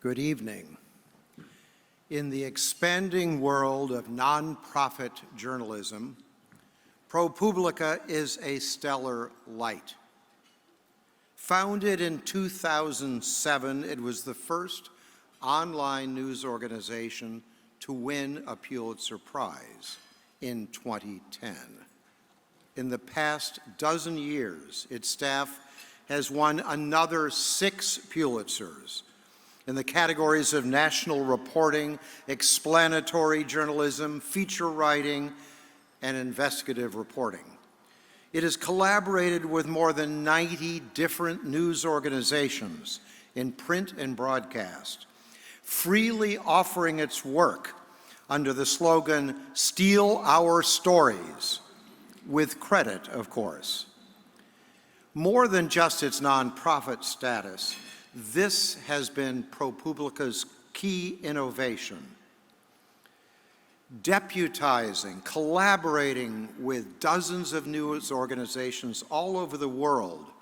Good evening. In the expanding world of nonprofit journalism, ProPublica is a stellar light. Founded in 2007, it was the first online news organization to win a Pulitzer Prize in 2010. In the past dozen years, its staff has won another 6 Pulitzers in the categories of national reporting, explanatory journalism, feature writing, and investigative reporting. It has collaborated with more than 90 different news organizations in print and broadcast, freely offering its work under the slogan, "Steal Our Stories," with credit, of course. More than just its nonprofit status, this has been ProPublica's key innovation. Deputizing, collaborating with dozens of news organizations all over the world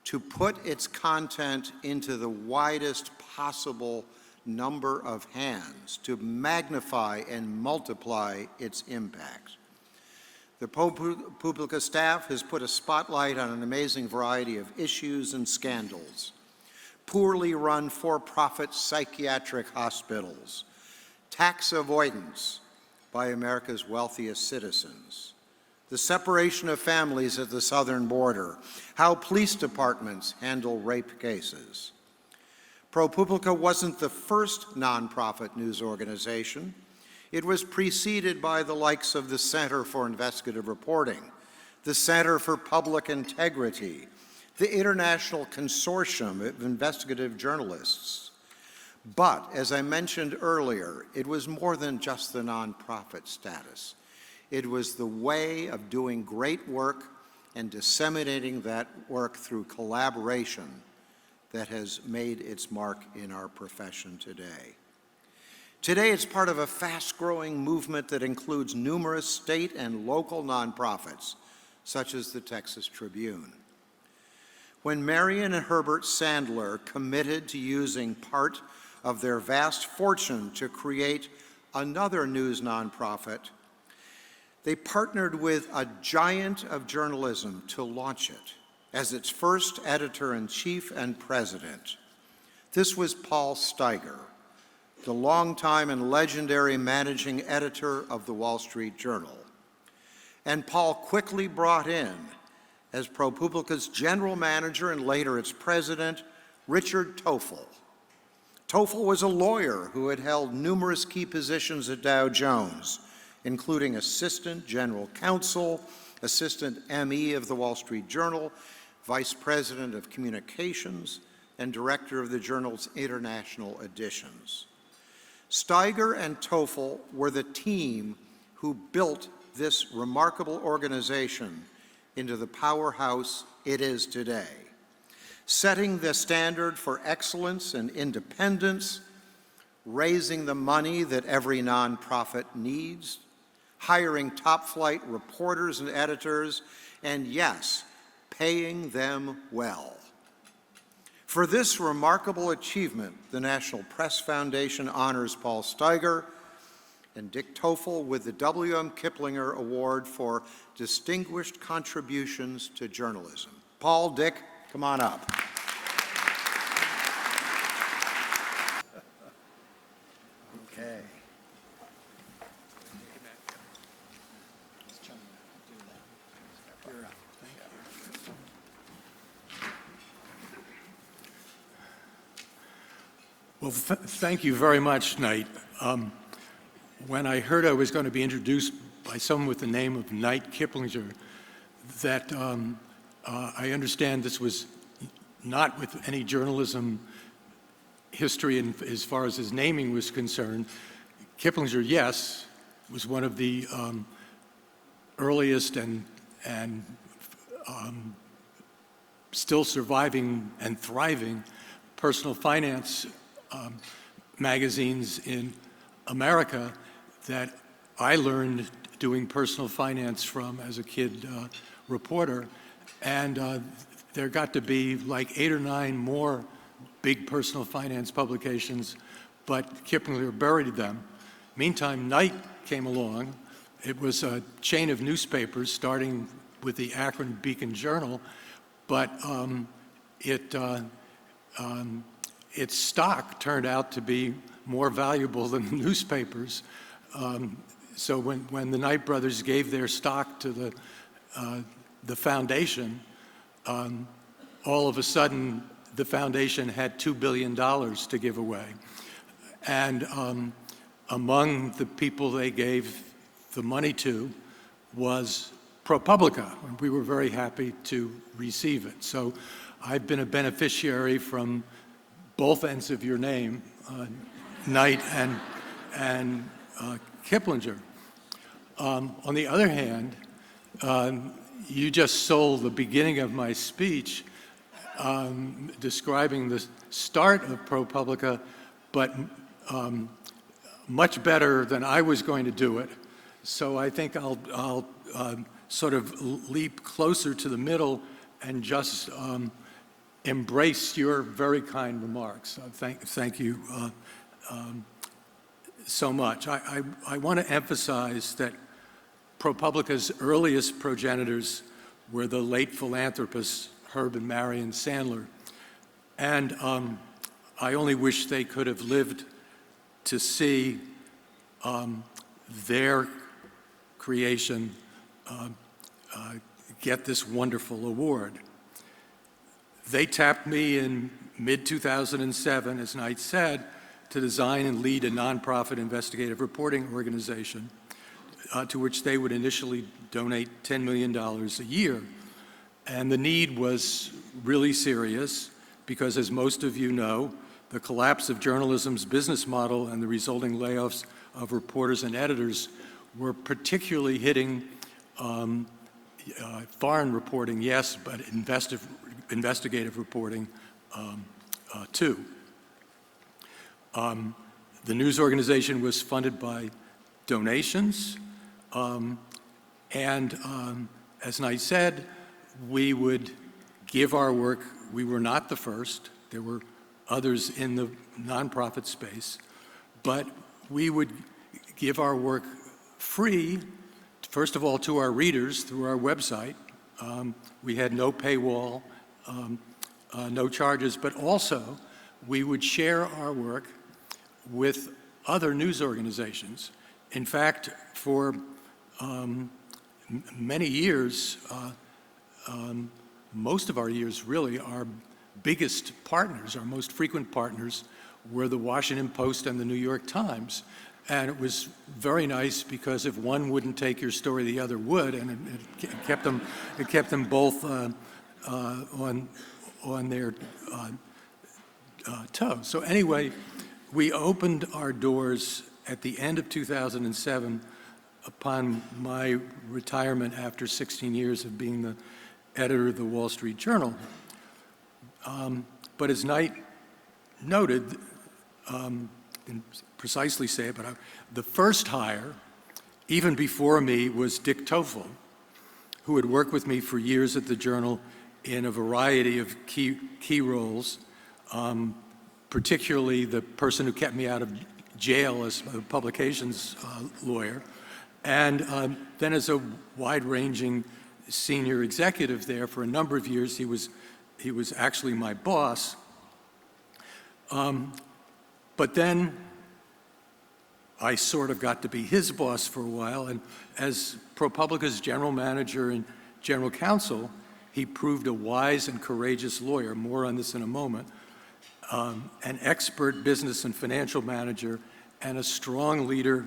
to put its content into the widest possible number of hands, to magnify and multiply its impact. The ProPublica staff has put a spotlight on an amazing variety of issues and scandals. Poorly run for-profit psychiatric hospitals, tax avoidance by America's wealthiest citizens, the separation of families at the southern border, how police departments handle rape cases. ProPublica wasn't the first nonprofit news organization. It was preceded by the likes of the Center for Investigative Reporting, the Center for Public Integrity, the International Consortium of Investigative Journalists. But, as I mentioned earlier, it was more than just the nonprofit status. It was the way of doing great work and disseminating that work through collaboration that has made its mark in our profession today. Today, it's part of a fast-growing movement that includes numerous state and local nonprofits, such as the Texas Tribune. When Marion and Herbert Sandler committed to using part of their vast fortune to create another news nonprofit, they partnered with a giant of journalism to launch it as its first editor-in-chief and president. This was Paul Steiger, the longtime and legendary managing editor of the Wall Street Journal. And Paul quickly brought in, as ProPublica's general manager and later its president, Richard Tofel. Tofel was a lawyer who had held numerous key positions at Dow Jones, including assistant general counsel, assistant Emmy of the Wall Street Journal, vice president of communications, and director of the journal's international editions. Steiger and Tofel were the team who built this remarkable organization into the powerhouse it is today, setting the standard for excellence and independence, raising the money that every nonprofit needs, hiring top-flight reporters and editors, and yes, paying them well. For this remarkable achievement, the National Press Foundation honors Paul Steiger and Dick Tofel with the W.M. Kiplinger Award for Distinguished Contributions to Journalism. Paul, Dick, come on up. Okay. You're up. Thank you. Well, thank you very much, Knight. When I heard I was going to be introduced by someone with the name of Knight Kiplinger, that I understand this was not with any journalism history as far as his naming was concerned. Kiplinger, yes, was one of the earliest and still surviving and thriving personal finance magazines in America that I learned doing personal finance from as a kid reporter. And there got to be like 8 or 9 more big personal finance publications, but Kiplinger buried them. Meantime, Knight came along. It was a chain of newspapers starting with the Akron Beacon Journal, but its stock turned out to be more valuable than the newspapers. So when the Knight brothers gave their stock to the foundation, all of a sudden the foundation had $2 billion to give away. And among the people they gave the money to was ProPublica, and we were very happy to receive it. So I've been a beneficiary from both ends of your name, Knight and Kiplinger. On the other hand, you just stole the beginning of my speech describing the start of ProPublica, but much better than I was going to do it. So I think I'll sort of leap closer to the middle and just embrace your very kind remarks. Thank you so much. I want to emphasize that ProPublica's earliest progenitors were the late philanthropists Herb and Marion Sandler. And I only wish they could have lived to see their creation get this wonderful award. They tapped me in mid-2007, as Knight said, to design and lead a nonprofit investigative reporting organization to which they would initially donate $10 million a year. And the need was really serious because, as most of you know, the collapse of journalism's business model and the resulting layoffs of reporters and editors were particularly hitting foreign reporting, yes, but investigative reporting too. The news organization was funded by donations, and as Knight said, we would give our work. We were not the first. There were others in the nonprofit space, but we would give our work free, first of all, to our readers through our website. We had no paywall, no charges, but also we would share our work with other news organizations. In fact, for many years, most of our years really, our biggest partners, our most frequent partners, were the Washington Post and the New York Times. And it was very nice because if one wouldn't take your story, the other would, and it kept them both on their toes. So anyway, we opened our doors at the end of 2007 upon my retirement after 16 years of being the editor of the Wall Street Journal. But as Knight noted, didn't precisely say it, but the first hire, even before me, was Dick Tofel, who had worked with me for years at the Journal in a variety of key roles, particularly the person who kept me out of jail as a publications lawyer, and then as a wide-ranging senior executive there for a number of years. He was actually my boss. But then I sort of got to be his boss for a while, and as ProPublica's general manager and general counsel, he proved a wise and courageous lawyer, more on this in a moment, an expert business and financial manager, and a strong leader,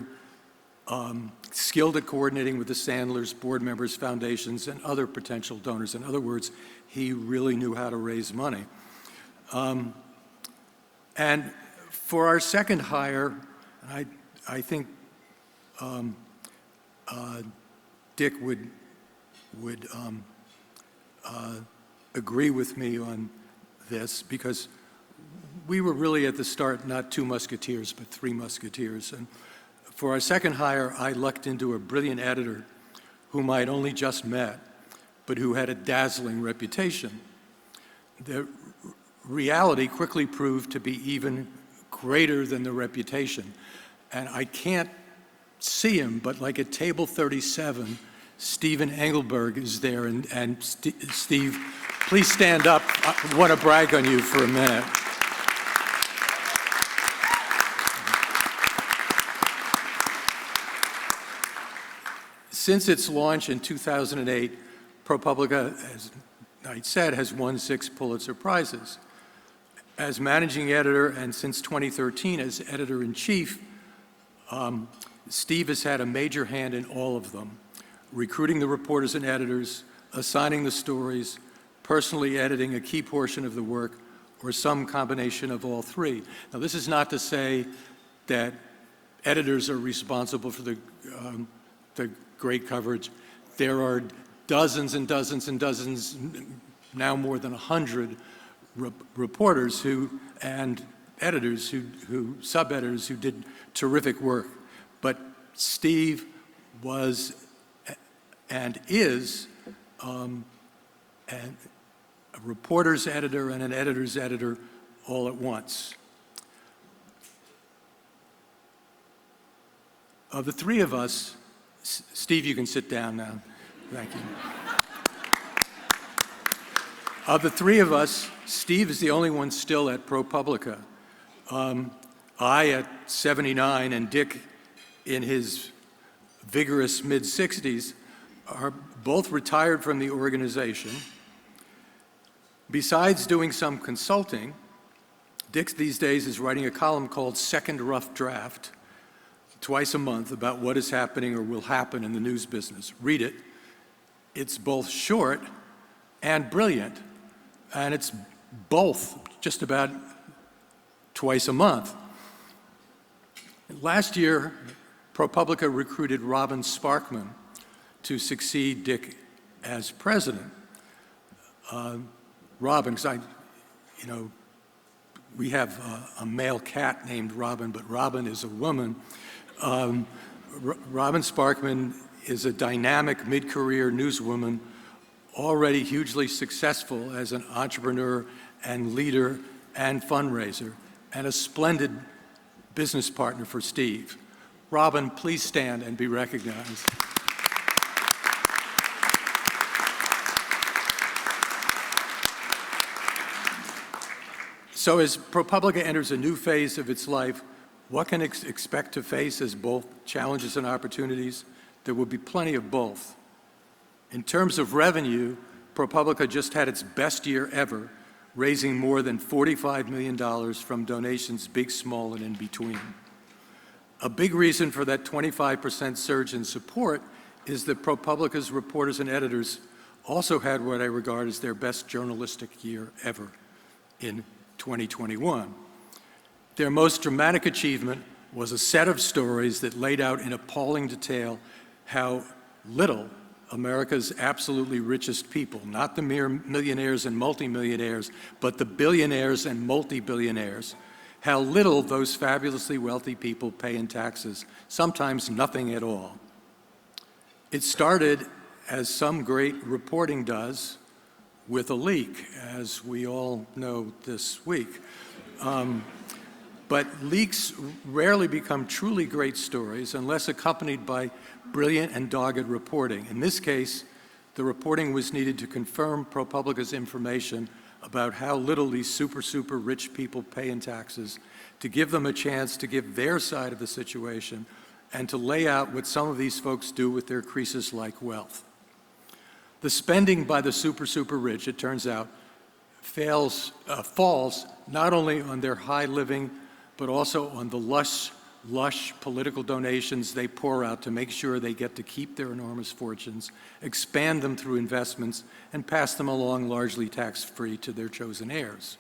skilled at coordinating with the Sandlers, board members, foundations, and other potential donors. In other words, he really knew how to raise money. And for our second hire, I think Dick would agree with me on this, because we were really at the start not two musketeers, but three musketeers. And for our second hire, I lucked into a brilliant editor whom I'd only just met, but who had a dazzling reputation. The reality quickly proved to be even greater than the reputation. And I can't see him, but like at table 37, Stephen Engelberg is there. And Steve, please stand up. I want to brag on you for a minute. Since its launch in 2008, ProPublica, as Knight said, has won 6 Pulitzer Prizes. As managing editor and since 2013 as editor-in-chief, Steve has had a major hand in all of them, recruiting the reporters and editors, assigning the stories, personally editing a key portion of the work, or some combination of all three. Now, this is not to say that editors are responsible for the great coverage. There are dozens and dozens and dozens, now more than 100 reporters and editors sub-editors who did terrific work. But Steve was and is a reporter's editor and an editor's editor all at once. Of the three of us, Steve, you can sit down now. Thank you. Of the three of us, Steve is the only one still at ProPublica. I at 79 and Dick in his vigorous mid-60s are both retired from the organization. Besides doing some consulting, Dick these days is writing a column called Second Rough Draft, twice a month, about what is happening or will happen in the news business. Read it. It's both short and brilliant, and it's both just about twice a month. Last year, ProPublica recruited Robin Sparkman to succeed Dick as president. Robin, because we have a male cat named Robin, but Robin is a woman. Robin Sparkman is a dynamic mid-career newswoman, already hugely successful as an entrepreneur and leader and fundraiser, and a splendid business partner for Steve. Robin, please stand and be recognized. So as ProPublica enters a new phase of its life, what can it expect to face as both challenges and opportunities? There will be plenty of both. In terms of revenue, ProPublica just had its best year ever, raising more than $45 million from donations big, small, and in between. A big reason for that 25% surge in support is that ProPublica's reporters and editors also had what I regard as their best journalistic year ever in 2021. Their most dramatic achievement was a set of stories that laid out in appalling detail how little America's absolutely richest people, not the mere millionaires and multimillionaires, but the billionaires and multi-billionaires, how little those fabulously wealthy people pay in taxes, sometimes nothing at all. It started, as some great reporting does, with a leak, as we all know this week. But leaks rarely become truly great stories unless accompanied by brilliant and dogged reporting. In this case, the reporting was needed to confirm ProPublica's information about how little these super rich people pay in taxes, to give them a chance to give their side of the situation, and to lay out what some of these folks do with their Croesus-like wealth. The spending by the super rich, it turns out, falls not only on their high living, but also on the lush political donations they pour out to make sure they get to keep their enormous fortunes, expand them through investments, and pass them along largely tax-free to their chosen heirs.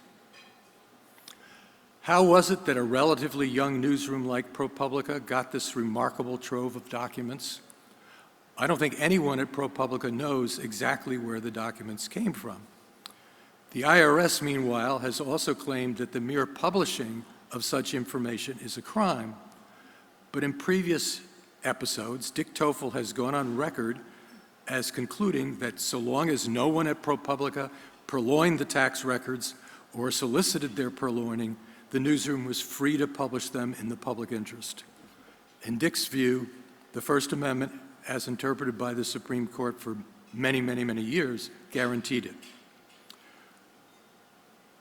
How was it that a relatively young newsroom like ProPublica got this remarkable trove of documents? I don't think anyone at ProPublica knows exactly where the documents came from. The IRS, meanwhile, has also claimed that the mere publishing of such information is a crime. But in previous episodes, Dick Tofel has gone on record as concluding that so long as no one at ProPublica purloined the tax records or solicited their purloining, the newsroom was free to publish them in the public interest. In Dick's view, the First Amendment, as interpreted by the Supreme Court for many, many, many years, guaranteed it.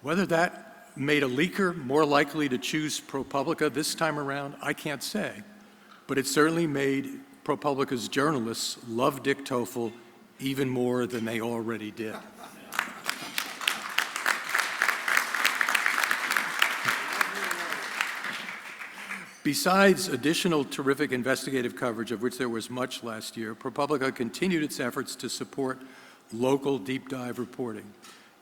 Whether that made a leaker more likely to choose ProPublica this time around, I can't say, but it certainly made ProPublica's journalists love Dick Tofel even more than they already did. Besides additional terrific investigative coverage, of which there was much last year, ProPublica continued its efforts to support local deep dive reporting.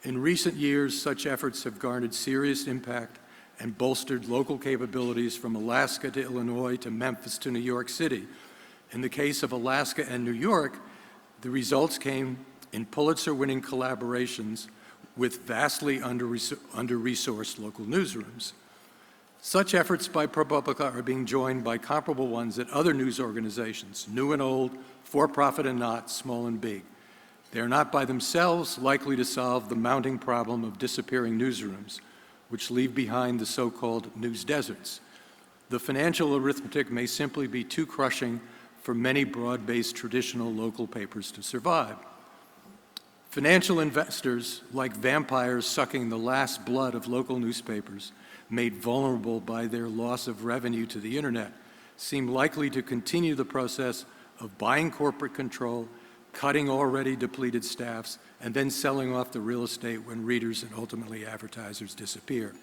In recent years, such efforts have garnered serious impact and bolstered local capabilities from Alaska to Illinois to Memphis to New York City. In the case of Alaska and New York, the results came in Pulitzer-winning collaborations with vastly under-resourced local newsrooms. Such efforts by ProPublica are being joined by comparable ones at other news organizations, new and old, for-profit and not, small and big. They are not by themselves likely to solve the mounting problem of disappearing newsrooms, which leave behind the so-called news deserts. The financial arithmetic may simply be too crushing for many broad-based traditional local papers to survive. Financial investors, like vampires sucking the last blood of local newspapers, made vulnerable by their loss of revenue to the internet, seem likely to continue the process of buying corporate control, cutting already depleted staffs, and then selling off the real estate when readers and ultimately advertisers disappear.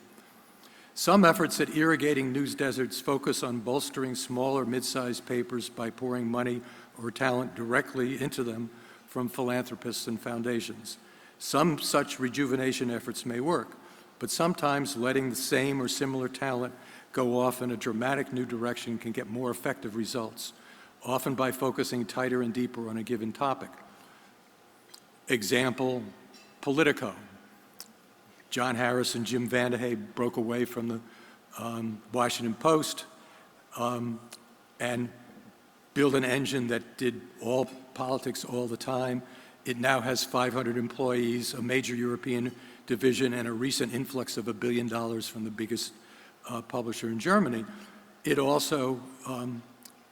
Some efforts at irrigating news deserts focus on bolstering small or mid-sized papers by pouring money or talent directly into them from philanthropists and foundations. Some such rejuvenation efforts may work, but sometimes letting the same or similar talent go off in a dramatic new direction can get more effective results, often by focusing tighter and deeper on a given topic. Example, Politico. John Harris and Jim Vandehey broke away from the Washington Post and built an engine that did all politics all the time. It now has 500 employees, a major European division, and a recent influx of $1 billion from the biggest publisher in Germany. It also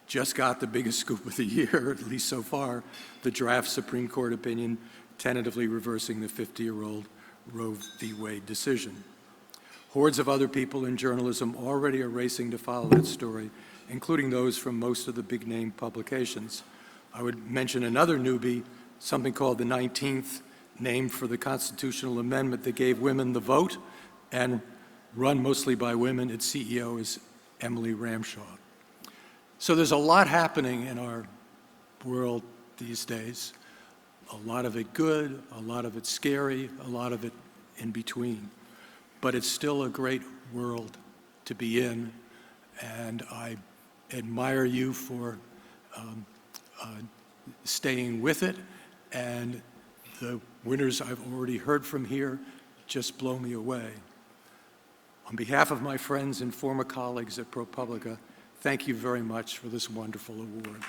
just got the biggest scoop of the year, at least so far, the draft Supreme Court opinion tentatively reversing the 50-year-old Roe v. Wade decision. Hordes of other people in journalism already are racing to follow that story, including those from most of the big-name publications. I would mention another newbie, something called the 19th, named for the constitutional amendment that gave women the vote and run mostly by women. Its CEO is Emily Ramshaw. So there's a lot happening in our world these days. A lot of it good, a lot of it scary, a lot of it in between. But it's still a great world to be in, and I admire you for staying with it, and the winners I've already heard from here just blow me away. On behalf of my friends and former colleagues at ProPublica, thank you very much for this wonderful award.